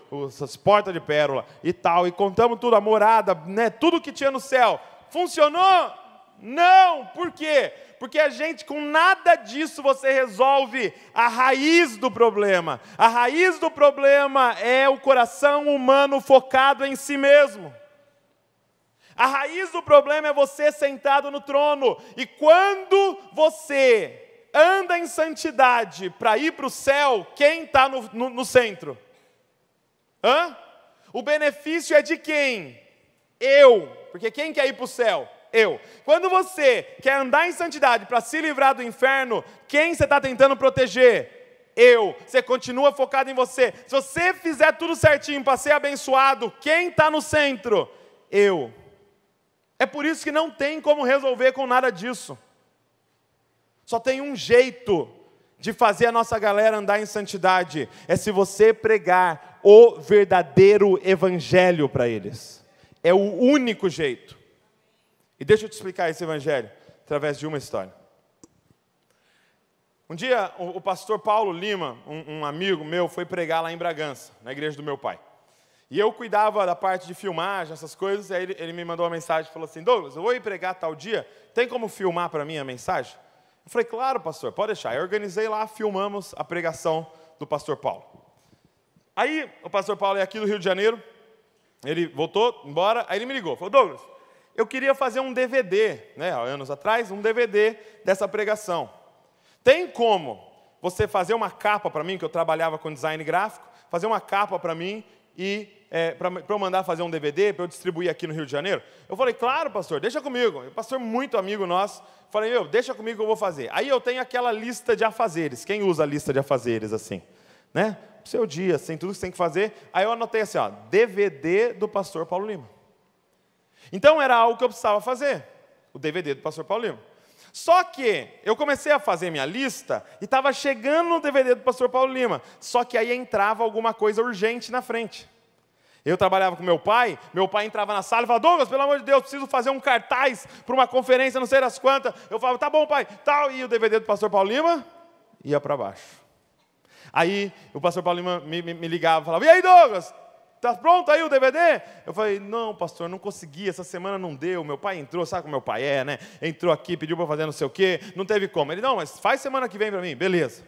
as portas de pérola, e tal. E contamos tudo, a morada, né, tudo que tinha no céu. Funcionou? Não. Por quê? Porque a gente, com nada disso, você resolve a raiz do problema. A raiz do problema é o coração humano focado em si mesmo. A raiz do problema é você sentado no trono. E quando você anda em santidade para ir para o céu, quem está no centro? Hã? O benefício é de quem? Eu. Porque quem quer ir para o céu? Eu. Quando você quer andar em santidade para se livrar do inferno, quem você está tentando proteger? Eu. Você continua focado em você. Se você fizer tudo certinho para ser abençoado, quem está no centro? Eu. É por isso que não tem como resolver com nada disso. Só tem um jeito de fazer a nossa galera andar em santidade. É se você pregar o verdadeiro evangelho para eles. É o único jeito. E deixa eu te explicar esse evangelho através de uma história. Um dia, o pastor Paulo Lima, um amigo meu, foi pregar lá em Bragança, na igreja do meu pai. E eu cuidava da parte de filmagem, essas coisas, e aí ele me mandou uma mensagem e falou assim, Douglas, eu vou ir pregar tal dia, tem como filmar para mim a mensagem? Eu falei, claro, pastor, pode deixar. Eu organizei lá, filmamos a pregação do pastor Paulo. Aí, o pastor Paulo é aqui do Rio de Janeiro, ele voltou embora, aí ele me ligou, falou, Douglas, eu queria fazer um DVD, né, há anos atrás, um DVD dessa pregação. Tem como você fazer uma capa para mim, que eu trabalhava com design gráfico, fazer uma capa para mim e para eu mandar fazer um DVD, para eu distribuir aqui no Rio de Janeiro? Eu falei, claro, pastor, deixa comigo. O pastor muito amigo nosso. Falei, deixa comigo que eu vou fazer. Aí eu tenho aquela lista de afazeres. Quem usa a lista de afazeres assim? Né? Pro seu dia, assim, tudo que você tem que fazer. Aí eu anotei assim, ó, DVD do pastor Paulo Lima. Então era algo que eu precisava fazer, o DVD do pastor Paulo Lima. Só que eu comecei a fazer minha lista e estava chegando no DVD do pastor Paulo Lima. Só que aí entrava alguma coisa urgente na frente. Eu trabalhava com meu pai entrava na sala e falava, Douglas, pelo amor de Deus, preciso fazer um cartaz para uma conferência, não sei das quantas. Eu falava, tá bom, pai, tal. E o DVD do pastor Paulo Lima ia para baixo. Aí o pastor Paulo Lima me ligava e falava, e aí, Douglas? Está pronto aí o DVD? Eu falei, não, pastor, não consegui, essa semana não deu, meu pai entrou, sabe como meu pai é, né? Entrou aqui, pediu para fazer não sei o quê, não teve como. Ele, não, mas faz semana que vem para mim, beleza.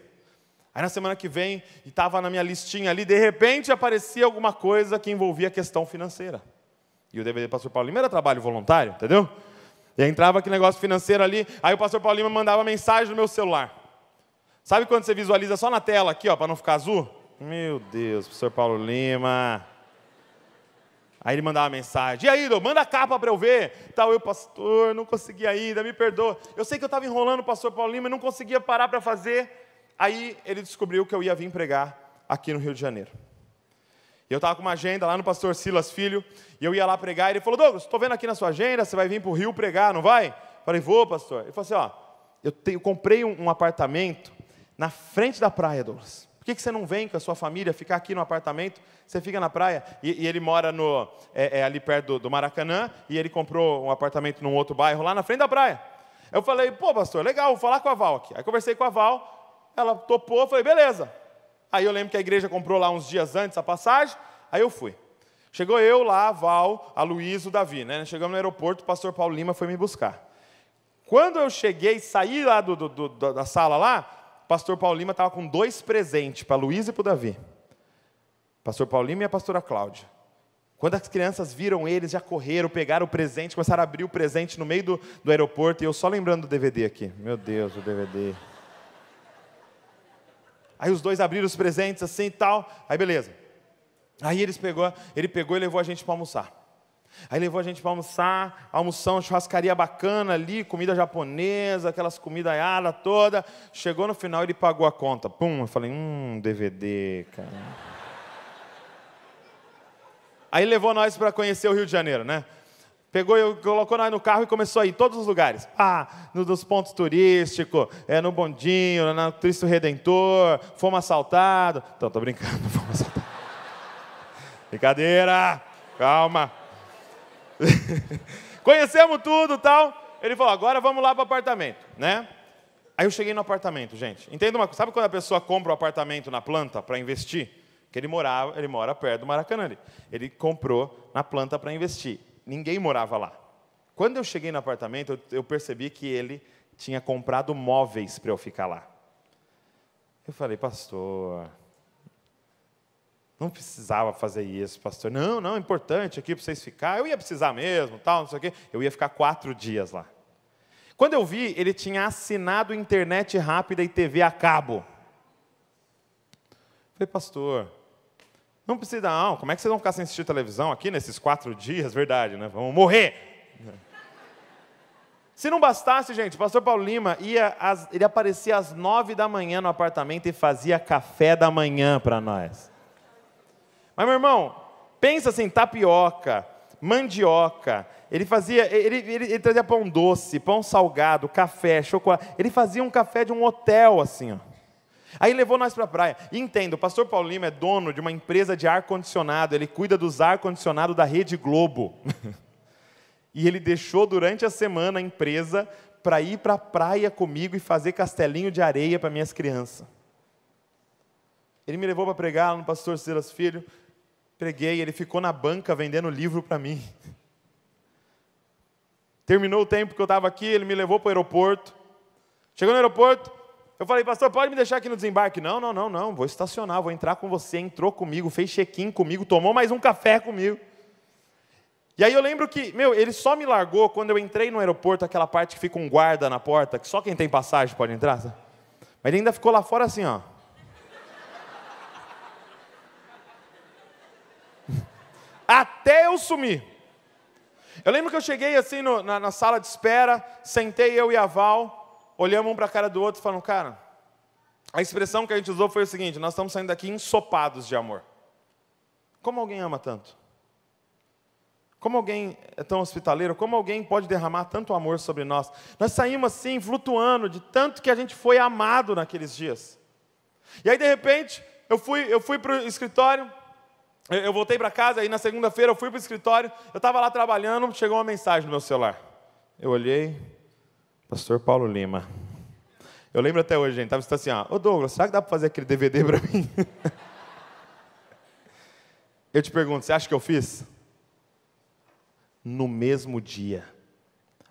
Aí na semana que vem, estava na minha listinha ali, de repente aparecia alguma coisa que envolvia a questão financeira. E o DVD do pastor Paulo Lima era trabalho voluntário, entendeu? E aí entrava aquele negócio financeiro ali, aí o pastor Paulo Lima mandava mensagem no meu celular. Sabe quando você visualiza só na tela aqui, ó, para não ficar azul? Meu Deus, professor Paulo Lima. Aí ele mandava uma mensagem: e aí, manda a capa para eu ver. Tal, eu, pastor, não consegui ainda, me perdoa. Eu sei que eu estava enrolando o pastor Paulo Lima e não conseguia parar para fazer. Aí ele descobriu que eu ia vir pregar aqui no Rio de Janeiro. E eu estava com uma agenda lá no pastor Silas Filho, e eu ia lá pregar, e ele falou: Douglas, estou vendo aqui na sua agenda, você vai vir para o Rio pregar, não vai? Eu falei: vou, pastor. Ele falou assim: ó, eu comprei um apartamento na frente da praia, Douglas. Por que você não vem com a sua família ficar aqui no apartamento? Você fica na praia. E ele mora ali perto do Maracanã, e ele comprou um apartamento num outro bairro, lá na frente da praia. Eu falei: pô, pastor, legal, vou falar com a Val aqui. Aí conversei com a Val, ela topou, falei: beleza. Aí eu lembro que a igreja comprou lá uns dias antes a passagem, aí eu fui. Chegou eu lá, a Val, a Luiz, o Davi, né? Chegamos no aeroporto, o pastor Paulo Lima foi me buscar. Quando eu cheguei, saí lá da sala lá, o pastor Paulo Lima estava com 2 presentes para a Luiz e para o Davi. Pastor Paulo Lima e a pastora Cláudia. Quando as crianças viram eles, já correram, pegaram o presente, começaram a abrir o presente no meio do aeroporto, e eu só lembrando do DVD aqui. Meu Deus, o DVD. Aí os 2 abriram os presentes assim e tal, aí beleza. Aí ele pegou e levou a gente para almoçar. Aí levou a gente para almoçar, almoção, churrascaria bacana ali, comida japonesa, aquelas comidas toda. Chegou no final, ele pagou a conta. Pum, eu falei: DVD, cara. Aí levou nós para conhecer o Rio de Janeiro, né? Colocou nós no carro e começou a ir em todos os lugares. Nos pontos turísticos, no bondinho, no Cristo Redentor, fomos assaltados. Então, tô brincando, fomos assaltados. Brincadeira, calma. Conhecemos tudo e tal. Ele falou: agora vamos lá para o apartamento, né? Aí eu cheguei no apartamento, gente. Entenda uma coisa, sabe quando a pessoa compra um apartamento na planta para investir? Que ele mora perto do Maracanã ali. Ele comprou na planta para investir. Ninguém morava lá. Quando eu cheguei no apartamento, eu percebi que ele tinha comprado móveis para eu ficar lá. Eu falei: pastor, não precisava fazer isso, pastor. Não, é importante aqui para vocês ficarem. Eu ia precisar mesmo, tal, não sei o quê. Eu ia ficar 4 dias lá. Quando eu vi, ele tinha assinado internet rápida e TV a cabo. Eu falei: pastor, não precisa não. Como é que vocês vão ficar sem assistir televisão aqui nesses 4 dias? Verdade, né? Vamos morrer. Se não bastasse, gente, o pastor Paulo Lima ele aparecia às 9 da manhã no apartamento e fazia café da manhã para nós. Mas, meu irmão, pensa assim: tapioca, mandioca. Ele trazia pão doce, pão salgado, café, chocolate. Ele fazia um café de um hotel, assim, ó. Aí levou nós para a praia. E entenda, o pastor Paulo Lima é dono de uma empresa de ar-condicionado. Ele cuida dos ar-condicionados da Rede Globo. E ele deixou durante a semana a empresa para ir para a praia comigo e fazer castelinho de areia para minhas crianças. Ele me levou para pregar lá no pastor Silas Filho. Preguei, ele ficou na banca vendendo livro para mim. Terminou o tempo que eu estava aqui, ele me levou para o aeroporto. Chegou no aeroporto, eu falei: pastor, pode me deixar aqui no desembarque? Não, vou estacionar, vou entrar com você. Entrou comigo, fez check-in comigo, tomou mais um café comigo. E aí eu lembro que, ele só me largou quando eu entrei no aeroporto, aquela parte que fica um guarda na porta, que só quem tem passagem pode entrar, sabe? Mas ele ainda ficou lá fora assim, ó. Até eu sumir. Eu lembro que eu cheguei assim na sala de espera, sentei eu e a Val, olhamos um para a cara do outro e falamos: cara, a expressão que a gente usou foi o seguinte: nós estamos saindo daqui ensopados de amor. Como alguém ama tanto? Como alguém é tão hospitaleiro? Como alguém pode derramar tanto amor sobre nós? Nós saímos assim, flutuando, de tanto que a gente foi amado naqueles dias. E aí, de repente, eu fui para o escritório, eu voltei para casa, aí na segunda-feira eu fui para o escritório, eu estava lá trabalhando, chegou uma mensagem no meu celular. Eu olhei: pastor Paulo Lima. Eu lembro até hoje, gente, estava assim: ô Douglas, será que dá para fazer aquele DVD para mim? Eu te pergunto, você acha que eu fiz? No mesmo dia.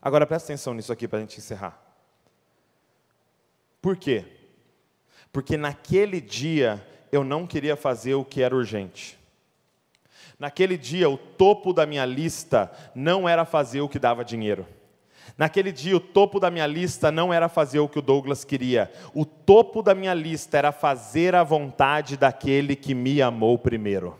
Agora presta atenção nisso aqui para a gente encerrar. Por quê? Porque naquele dia eu não queria fazer o que era urgente. Naquele dia o topo da minha lista não era fazer o que dava dinheiro. Naquele dia, o topo da minha lista não era fazer o que o Douglas queria. O topo da minha lista era fazer a vontade daquele que me amou primeiro.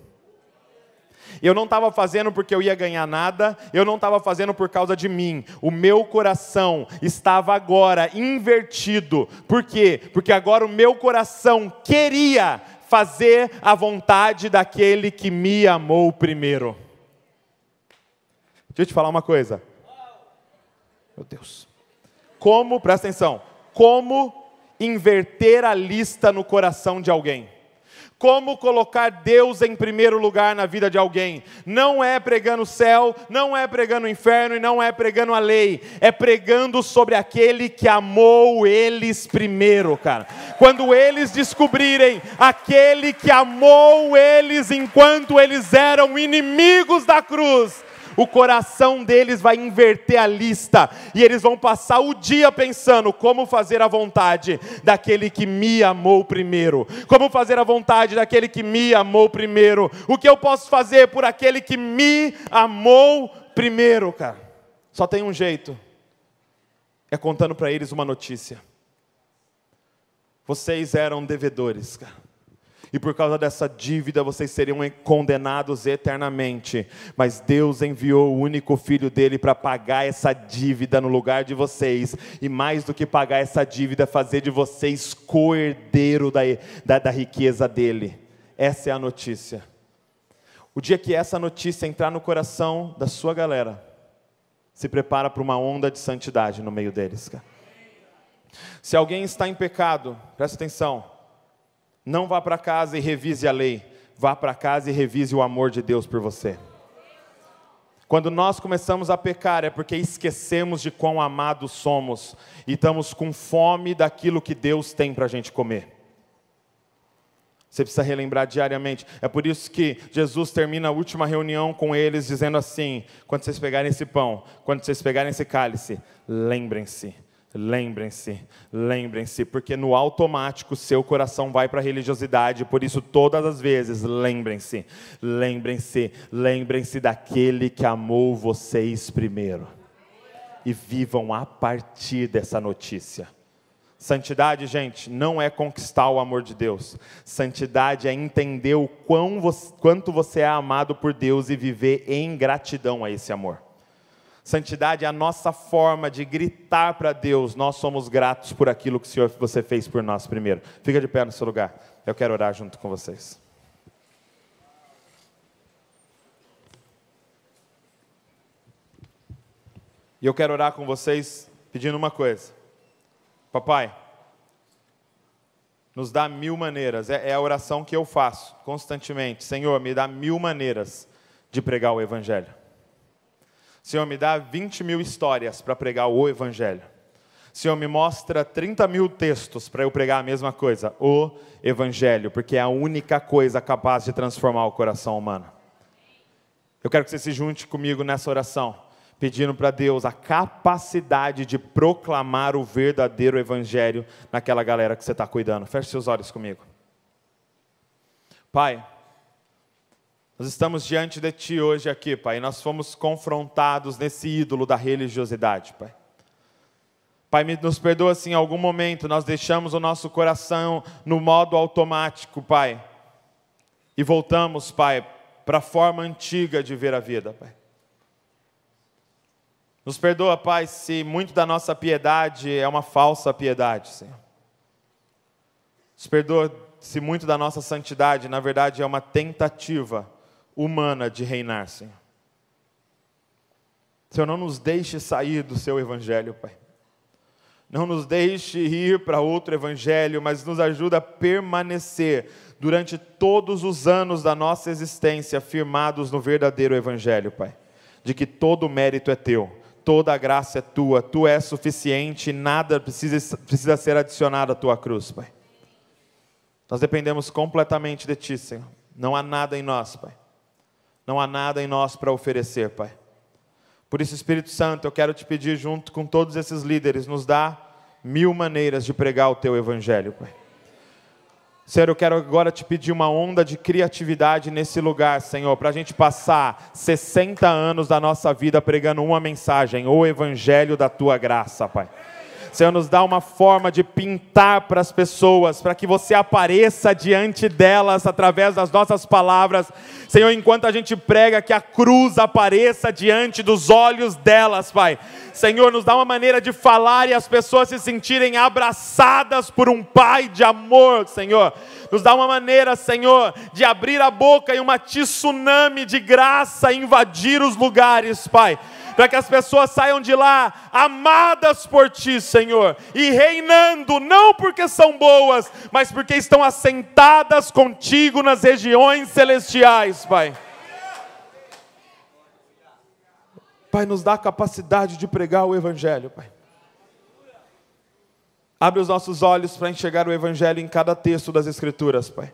Eu não estava fazendo porque eu ia ganhar nada, eu não estava fazendo por causa de mim. O meu coração estava agora invertido. Por quê? Porque agora o meu coração queria fazer a vontade daquele que me amou primeiro. Deixa eu te falar uma coisa. Meu Deus. Presta atenção, como inverter a lista no coração de alguém? Como colocar Deus em primeiro lugar na vida de alguém? Não é pregando o céu, não é pregando o inferno e não é pregando a lei. É pregando sobre aquele que amou eles primeiro, cara. Quando eles descobrirem aquele que amou eles enquanto eles eram inimigos da cruz, o coração deles vai inverter a lista, e eles vão passar o dia pensando, como fazer a vontade daquele que me amou primeiro, como fazer a vontade daquele que me amou primeiro, o que eu posso fazer por aquele que me amou primeiro, cara. Só tem um jeito, é contando para eles uma notícia. Vocês eram devedores, cara. E por causa dessa dívida vocês seriam condenados eternamente. Mas Deus enviou o único Filho dele para pagar essa dívida no lugar de vocês. E mais do que pagar essa dívida, fazer de vocês co-herdeiro da riqueza dele. Essa é a notícia. O dia que essa notícia entrar no coração da sua galera, se prepara para uma onda de santidade no meio deles, cara. Se alguém está em pecado, presta atenção. Não vá para casa e revise a lei. Vá para casa e revise o amor de Deus por você. Quando nós começamos a pecar, é porque esquecemos de quão amados somos. E estamos com fome daquilo que Deus tem para a gente comer. Você precisa relembrar diariamente. É por isso que Jesus termina a última reunião com eles dizendo assim: quando vocês pegarem esse pão, quando vocês pegarem esse cálice, lembrem-se. Lembrem-se, lembrem-se, porque no automático seu coração vai para a religiosidade, por isso todas as vezes, lembrem-se, lembrem-se, lembrem-se daquele que amou vocês primeiro, e vivam a partir dessa notícia. Santidade, gente, não é conquistar o amor de Deus, santidade é entender o quanto você é amado por Deus e viver em gratidão a esse amor. Santidade é a nossa forma de gritar para Deus: nós somos gratos por aquilo que você fez por nós primeiro. Fica de pé no seu lugar, eu quero orar junto com vocês. E eu quero orar com vocês pedindo uma coisa. Papai, nos dá 1000 maneiras, é a oração que eu faço constantemente. Senhor, me dá 1000 maneiras de pregar o Evangelho. Senhor, me dá 20.000 histórias para pregar o Evangelho. Senhor, me mostra 30.000 textos para eu pregar a mesma coisa, o Evangelho, porque é a única coisa capaz de transformar o coração humano. Eu quero que você se junte comigo nessa oração, pedindo para Deus a capacidade de proclamar o verdadeiro Evangelho naquela galera que você está cuidando. Feche seus olhos comigo. Pai, nós estamos diante de Ti hoje aqui, Pai, e nós fomos confrontados nesse ídolo da religiosidade, Pai. Pai, nos perdoa se em algum momento nós deixamos o nosso coração no modo automático, Pai, e voltamos, Pai, para a forma antiga de ver a vida, Pai. Nos perdoa, Pai, se muito da nossa piedade é uma falsa piedade, Senhor. Nos perdoa se muito da nossa santidade, na verdade, é uma tentativa humana de reinar, Senhor. Senhor, não nos deixe sair do Seu Evangelho, Pai. Não nos deixe ir para outro Evangelho, mas nos ajuda a permanecer durante todos os anos da nossa existência, firmados no verdadeiro Evangelho, Pai. De que todo o mérito é Teu, toda a graça é Tua, Tu és suficiente e nada precisa ser adicionado à Tua cruz, Pai. Nós dependemos completamente de Ti, Senhor. Não há nada em nós, Pai. Não há nada em nós para oferecer, Pai. Por isso, Espírito Santo, eu quero Te pedir, junto com todos esses líderes, nos dá 1000 maneiras de pregar o Teu Evangelho, Pai. Senhor, eu quero agora te pedir uma onda de criatividade nesse lugar, Senhor, para a gente passar 60 anos da nossa vida pregando uma mensagem, o Evangelho da Tua graça, Pai. Senhor, nos dá uma forma de pintar para as pessoas, para que você apareça diante delas através das nossas palavras. Senhor, enquanto a gente prega, que a cruz apareça diante dos olhos delas, Pai. Senhor, nos dá uma maneira de falar e as pessoas se sentirem abraçadas por um Pai de amor, Senhor. Nos dá uma maneira, Senhor, de abrir a boca e uma tsunami de graça invadir os lugares, Pai. Para que as pessoas saiam de lá amadas por Ti, Senhor, e reinando, não porque são boas, mas porque estão assentadas contigo nas regiões celestiais, Pai. Pai, nos dá a capacidade de pregar o Evangelho, Pai. Abre os nossos olhos para enxergar o Evangelho em cada texto das Escrituras, Pai.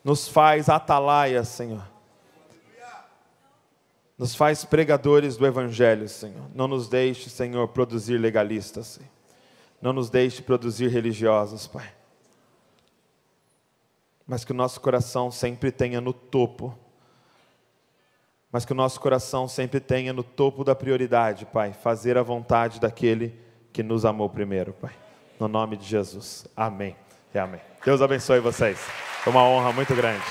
Nos faz atalaias, Senhor. Nos faz pregadores do Evangelho, Senhor. Não nos deixe, Senhor, produzir legalistas, Senhor. Não nos deixe produzir religiosos, Pai. Mas que o nosso coração sempre tenha no topo. Mas que o nosso coração sempre tenha no topo da prioridade, Pai. Fazer a vontade daquele que nos amou primeiro, Pai. No nome de Jesus. Amém e amém. Deus abençoe vocês. Foi uma honra muito grande.